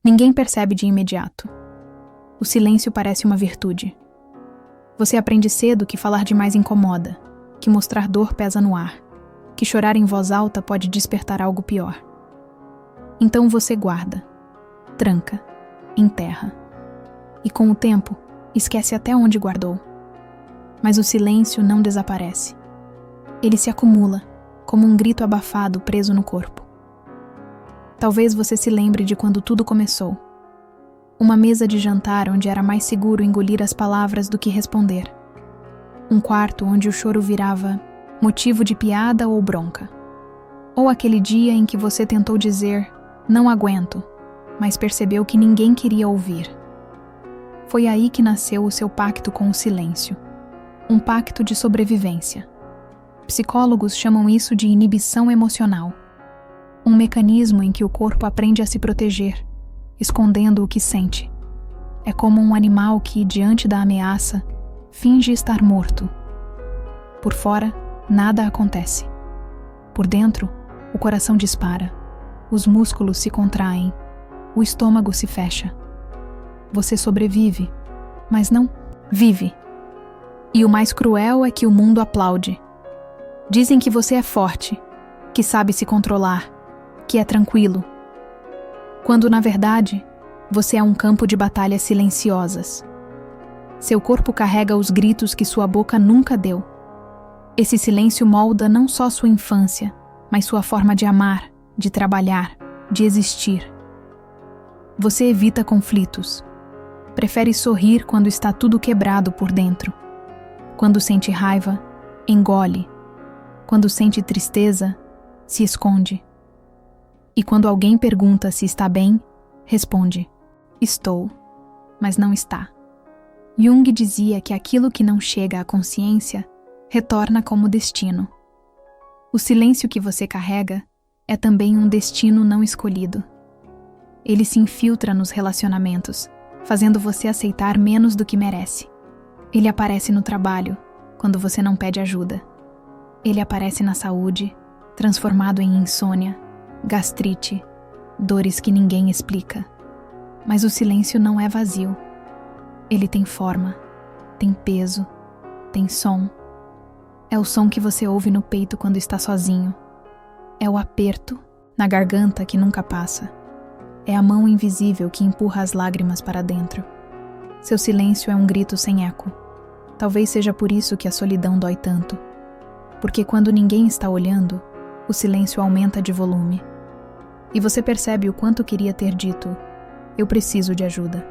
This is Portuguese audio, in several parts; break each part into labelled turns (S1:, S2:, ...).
S1: Ninguém percebe de imediato. O silêncio parece uma virtude. Você aprende cedo que falar demais incomoda, que mostrar dor pesa no ar, que chorar em voz alta pode despertar algo pior. Então você guarda, tranca, enterra. E com o tempo, esquece até onde guardou. Mas o silêncio não desaparece. Ele se acumula, como um grito abafado preso no corpo. Talvez você se lembre de quando tudo começou. Uma mesa de jantar onde era mais seguro engolir as palavras do que responder. Um quarto onde o choro virava motivo de piada ou bronca. Ou aquele dia em que você tentou dizer, não aguento, mas percebeu que ninguém queria ouvir. Foi aí que nasceu o seu pacto com o silêncio. Um pacto de sobrevivência. Psicólogos chamam isso de inibição emocional. Um mecanismo em que o corpo aprende a se proteger, escondendo o que sente. É como um animal que, diante da ameaça, finge estar morto. Por fora, nada acontece. Por dentro, o coração dispara, os músculos se contraem, o estômago se fecha. Você sobrevive, mas não vive. E o mais cruel é que o mundo aplaude. Dizem que você é forte, que sabe se controlar, que é tranquilo. Quando, na verdade, você é um campo de batalhas silenciosas. Seu corpo carrega os gritos que sua boca nunca deu. Esse silêncio molda não só sua infância, mas sua forma de amar, de trabalhar, de existir. Você evita conflitos. Prefere sorrir quando está tudo quebrado por dentro. Quando sente raiva, engole. Quando sente tristeza, se esconde. E quando alguém pergunta se está bem, responde, estou, mas não está. Jung dizia que aquilo que não chega à consciência retorna como destino. O silêncio que você carrega é também um destino não escolhido. Ele se infiltra nos relacionamentos, fazendo você aceitar menos do que merece. Ele aparece no trabalho, quando você não pede ajuda. Ele aparece na saúde, transformado em insônia, gastrite, dores que ninguém explica. Mas o silêncio não é vazio. Ele tem forma, tem peso, tem som. É o som que você ouve no peito quando está sozinho. É o aperto na garganta que nunca passa. É a mão invisível que empurra as lágrimas para dentro. Seu silêncio é um grito sem eco. Talvez seja por isso que a solidão dói tanto. Porque quando ninguém está olhando, o silêncio aumenta de volume. E você percebe o quanto queria ter dito, eu preciso de ajuda.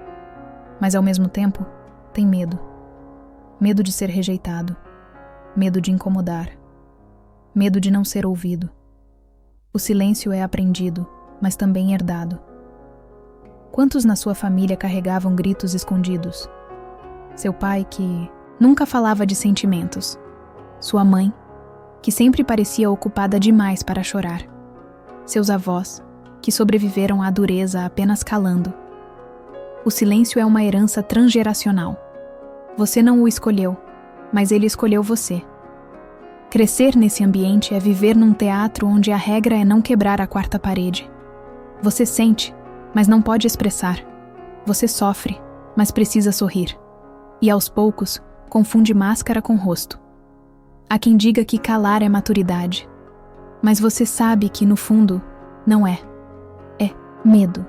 S1: Mas ao mesmo tempo, tem medo. Medo de ser rejeitado. Medo de incomodar. Medo de não ser ouvido. O silêncio é aprendido, mas também herdado. Quantos na sua família carregavam gritos escondidos? Seu pai que nunca falava de sentimentos. Sua mãe, que sempre parecia ocupada demais para chorar. Seus avós, que sobreviveram à dureza apenas calando. O silêncio é uma herança transgeracional. Você não o escolheu, mas ele escolheu você. Crescer nesse ambiente é viver num teatro onde a regra é não quebrar a quarta parede. Você sente, mas não pode expressar. Você sofre, mas precisa sorrir. E aos poucos, confunde máscara com rosto. Há quem diga que calar é maturidade. Mas você sabe que, no fundo, não é. É medo.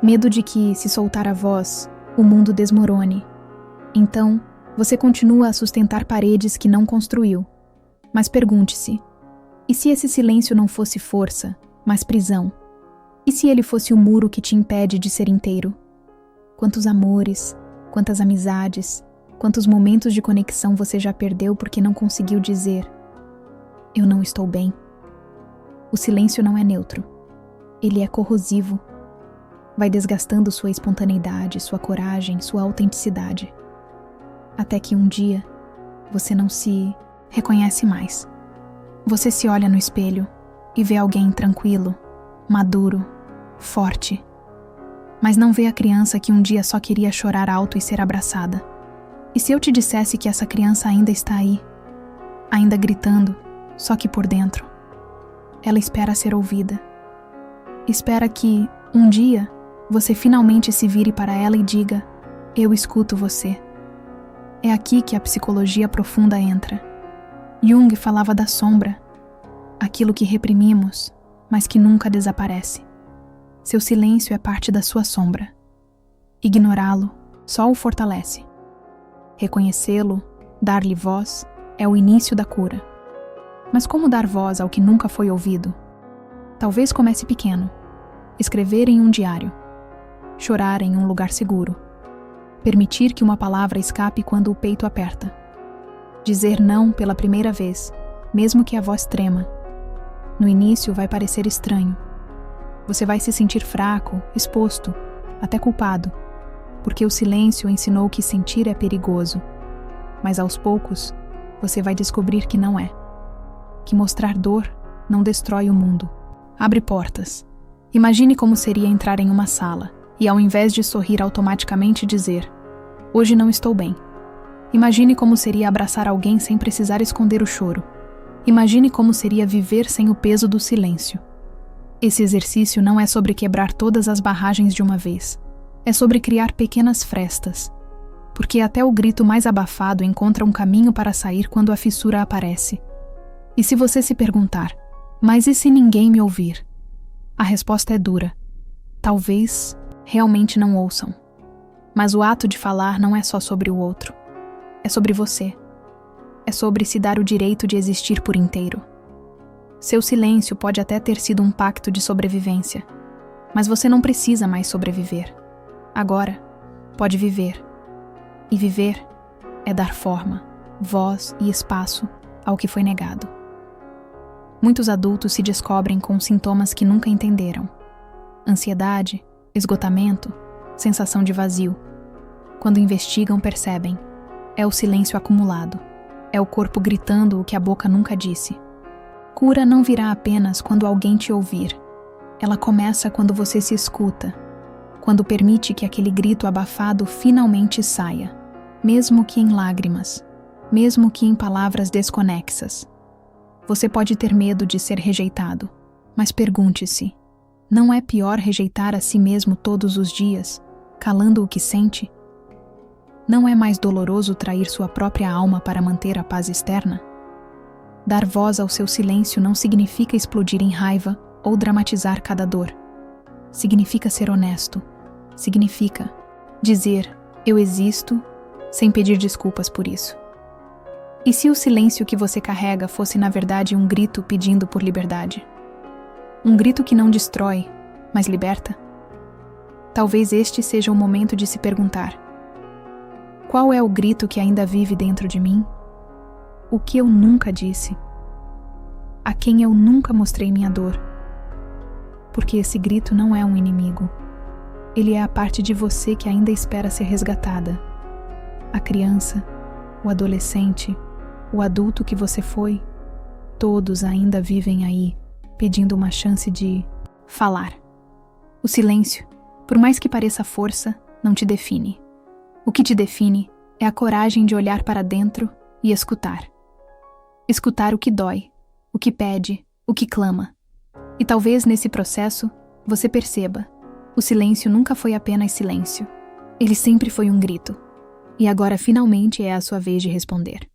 S1: Medo de que, se soltar a voz, o mundo desmorone. Então, você continua a sustentar paredes que não construiu. Mas pergunte-se, e se esse silêncio não fosse força, mas prisão? E se ele fosse o muro que te impede de ser inteiro? Quantos amores, quantas amizades, quantos momentos de conexão você já perdeu porque não conseguiu dizer, eu não estou bem? O silêncio não é neutro. Ele é corrosivo. Vai desgastando sua espontaneidade, sua coragem, sua autenticidade. Até que um dia, você não se reconhece mais. Você se olha no espelho e vê alguém tranquilo, maduro, forte. Mas não vê a criança que um dia só queria chorar alto e ser abraçada. E se eu te dissesse que essa criança ainda está aí, ainda gritando, só que por dentro? Ela espera ser ouvida. Espera que, um dia, você finalmente se vire para ela e diga: eu escuto você. É aqui que a psicologia profunda entra. Jung falava da sombra, aquilo que reprimimos, mas que nunca desaparece. Seu silêncio é parte da sua sombra. Ignorá-lo só o fortalece. Reconhecê-lo, dar-lhe voz, é o início da cura. Mas como dar voz ao que nunca foi ouvido? Talvez comece pequeno. Escrever em um diário. Chorar em um lugar seguro. Permitir que uma palavra escape quando o peito aperta. Dizer não pela primeira vez, mesmo que a voz trema. No início vai parecer estranho. Você vai se sentir fraco, exposto, até culpado, porque o silêncio ensinou que sentir é perigoso. Mas aos poucos, você vai descobrir que não é. Que mostrar dor não destrói o mundo. Abre portas. Imagine como seria entrar em uma sala e, ao invés de sorrir automaticamente, dizer: hoje não estou bem. Imagine como seria abraçar alguém sem precisar esconder o choro. Imagine como seria viver sem o peso do silêncio. Esse exercício não é sobre quebrar todas as barragens de uma vez. É sobre criar pequenas frestas. Porque até o grito mais abafado encontra um caminho para sair quando a fissura aparece. E se você se perguntar: mas e se ninguém me ouvir? A resposta é dura. Talvez realmente não ouçam. Mas o ato de falar não é só sobre o outro. É sobre você. É sobre se dar o direito de existir por inteiro. Seu silêncio pode até ter sido um pacto de sobrevivência, mas você não precisa mais sobreviver. Agora, pode viver. E viver é dar forma, voz e espaço ao que foi negado. Muitos adultos se descobrem com sintomas que nunca entenderam. Ansiedade, esgotamento, sensação de vazio. Quando investigam, percebem. É o silêncio acumulado. É o corpo gritando o que a boca nunca disse. Cura não virá apenas quando alguém te ouvir. Ela começa quando você se escuta. Quando permite que aquele grito abafado finalmente saia. Mesmo que em lágrimas. Mesmo que em palavras desconexas. Você pode ter medo de ser rejeitado. Mas pergunte-se: não é pior rejeitar a si mesmo todos os dias, calando o que sente? Não é mais doloroso trair sua própria alma para manter a paz externa? Dar voz ao seu silêncio não significa explodir em raiva ou dramatizar cada dor. Significa ser honesto. Significa dizer: eu existo, sem pedir desculpas por isso. E se o silêncio que você carrega fosse na verdade um grito pedindo por liberdade? Um grito que não destrói, mas liberta? Talvez este seja o momento de se perguntar: qual é o grito que ainda vive dentro de mim? O que eu nunca disse? A quem eu nunca mostrei minha dor? Porque esse grito não é um inimigo. Ele é a parte de você que ainda espera ser resgatada. A criança, o adolescente, o adulto que você foi, todos ainda vivem aí, pedindo uma chance de falar. O silêncio, por mais que pareça força, não te define. O que te define é a coragem de olhar para dentro e escutar. Escutar o que dói, o que pede, o que clama. E talvez nesse processo você perceba: o silêncio nunca foi apenas silêncio. Ele sempre foi um grito. E agora finalmente é a sua vez de responder.